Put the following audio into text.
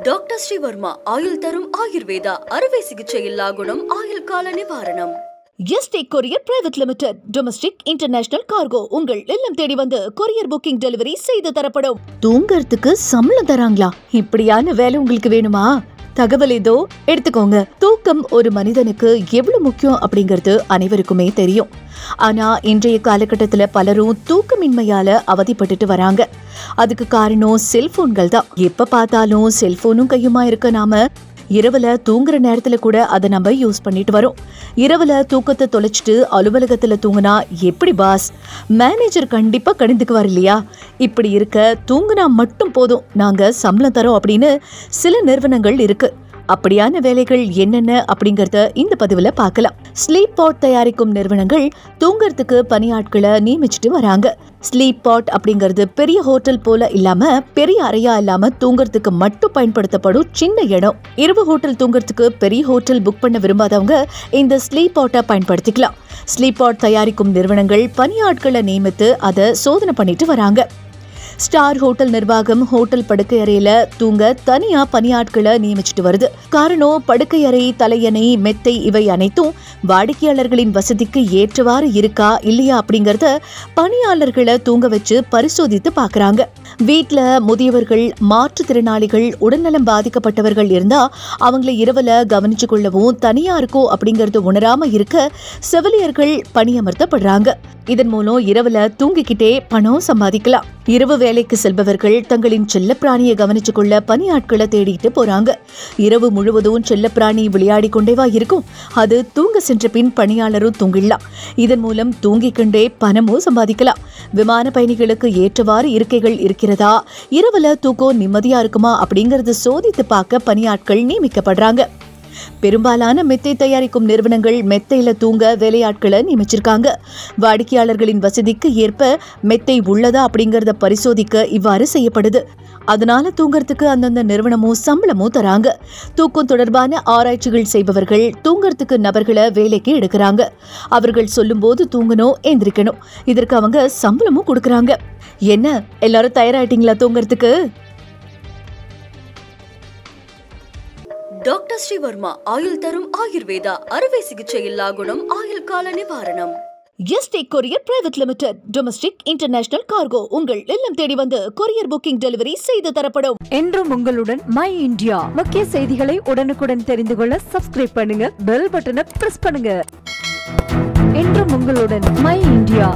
Doctor Sreevarma ஆயுள் தரும் ஆயுர்வேதா அறுவை சிகிச்சையில்லா குணம் ஆயுள் கால நிவாரணம். Yesterday courier private limited domestic international cargo உங்கள் இல்லம் தேடி வந்து கொரியர் புக்கிங் டெலிவரி செய்து தரப்படும். தூங்கறதுக்கு சம்பளம் தராங்களா? இப்படியான வேலை உங்களுக்கு வேணுமா? தகவல் ஏதோ எடுத்துக்கோங்க. தூக்கம் ஒரு மனிதனுக்கு எவ்வளவு முக்கியம் அப்படிங்கிறது அனைவருக்குமே தெரியும். ஆனா இன்றைய காலகட்டத்துல பலரும் தூக்கமின்மையால அவதிப்பட்டுட்டு வராங்க. அதுக்கு காரணம் செல்போன்கள் தான். எப்ப பார்த்தாலும் செல்போனும் கையுமா இருக்க நாம இரவுல தூங்குற நேரத்துல கூட அதை நம்ம யூஸ் பண்ணிட்டு வரோம். இரவுல தூக்கத்தை தொலைச்சிட்டு அலுவலகத்துல தூங்குனா எப்படி பாஸ்? மேனேஜர் கண்டிப்பா கடிந்துக்குவார் இல்லையா? இப்படி இருக்க தூங்குனா மட்டும் போதும், நாங்க சம்பளம் தரோம் அப்படின்னு சில நிறுவனங்கள் இருக்கு. அப்படியான வேலைகள் என்னென்ன அப்படிங்கறத இந்த பதிவுல பார்க்கலாம். ஸ்லீப் பாட் தயாரிக்கும் நிறுவனங்கள் தூங்கறதுக்கு பணியாட்களை நியமிச்சுட்டு வராங்க. ஸ்லீப் பாட் அப்படிங்கிறது பெரிய ஹோட்டல் போல இல்லாம பெரிய அறையா இல்லாம தூங்கறதுக்கு மட்டும் பயன்படுத்தப்படும் சின்ன இடம். இரவு ஹோட்டல் தூங்கறதுக்கு பெரிய ஹோட்டல் புக் பண்ண விரும்பாதவங்க இந்த ஸ்லீப் பாட்டை பயன்படுத்திக்கலாம். ஸ்லீப் பாட் தயாரிக்கும் நிறுவனங்கள் பணியாட்களை நியமித்து அதை சோதனை பண்ணிட்டு வராங்க. ஸ்டார் ஹோட்டல் நிர்வாகம் ஹோட்டல் படுக்கை அறையில தூங்க தனியா பணியாட்களை நியமிச்சுட்டு வருது. காரணம், படுக்கை அறை, தலையணை, மெத்தை இவை அனைத்தும் வாடிக்கையாளர்களின் வசதிக்கு ஏற்றவாறு இருக்கா இல்லையா அப்படிங்கறத பணியாளர்களை தூங்க வச்சு பரிசோதித்து பாக்குறாங்க. வீட்டுல முதியவர்கள், மாற்றுத்திறனாளிகள், உடல்நலம் பாதிக்கப்பட்டவர்கள் இருந்தா அவங்களை இரவுல கவனிச்சு கொள்ளவும் தனியா இருக்கோ அப்படிங்கறது உணராம இருக்க செவிலியர்கள் பணியமர்த்தப்படுறாங்க. இதன் மூலம் இரவுல தூங்கிக்கிட்டே பணம் சம்பாதிக்கலாம். இரவு வேலைக்கு செல்பவர்கள் தங்களின் செல்லப்பிராணியை கவனிச்சு கொள்ள பணியாட்களை தேடிட்டு போறாங்க. இரவு முழுவதும் செல்லப்பிராணி விளையாடி கொண்டேவா இருக்கும். அது தூங்க சென்ற பின் பணியாளரும் தூங்கிடலாம். இதன் மூலம் தூங்கிக்கொண்டே பணமும் சம்பாதிக்கலாம். விமான பயணிகளுக்கு ஏற்றவாறு இருக்கைகள் இருக்கிறதா, இரவுல தூக்கம் நிம்மதியா இருக்குமா அப்படிங்கறத சோதித்து பார்க்க பணியாட்கள் நியமிக்கப்படுறாங்க. பெரும்பாலான மெத்தை தயாரிக்கும் நிறுவனங்கள் மெத்தையில தூங்க வேலையாட்களை நியமிச்சிருக்காங்க. வாடிக்கையாளர்களின் வசதிக்கு ஏற்ப மெத்தை உள்ளதா அப்படிங்கறத பரிசோதிக்க இவ்வாறு செய்யப்படுது. அதனால தூங்கறதுக்கு அந்தந்த நிறுவனமும் சம்பளமும் தராங்க. தூக்கம் தொடர்பான ஆராய்ச்சிகள் செய்பவர்கள் தூங்கறதுக்கு நபர்களை வேலைக்கு எடுக்கிறாங்க. அவர்கள் சொல்லும் போது தூங்கணும், எந்திரிக்கணும். இதற்கு அவங்க சம்பளமும் கொடுக்கறாங்க. என்ன எல்லாரும் தயாராயிட்டீங்களா தூங்கறதுக்கு? டாக்டர் ஸ்ரீவர்மா ஆயுள் தரும் ஆயுர்வேதா அறுவை சிகிச்சையில்லா குணம் ஆயுள் கால நிவாரணம். Yesterday courier private limited domestic international cargo உங்கள் இல்லம் தேடி வந்து கொரியர் புக்கிங் டெலிவரி செய்து தரப்படும். என்றும் உங்களுடன் மை இந்தியா. முக்கிய செய்திகளை உடனுக்குடன் தெரிந்து கொள்ள சப்ஸ்கிரைப் பண்ணுங்க, பெல் பட்டனை பிரஸ் பண்ணுங்க. என்றும் உங்களுடன் மை இந்தியா.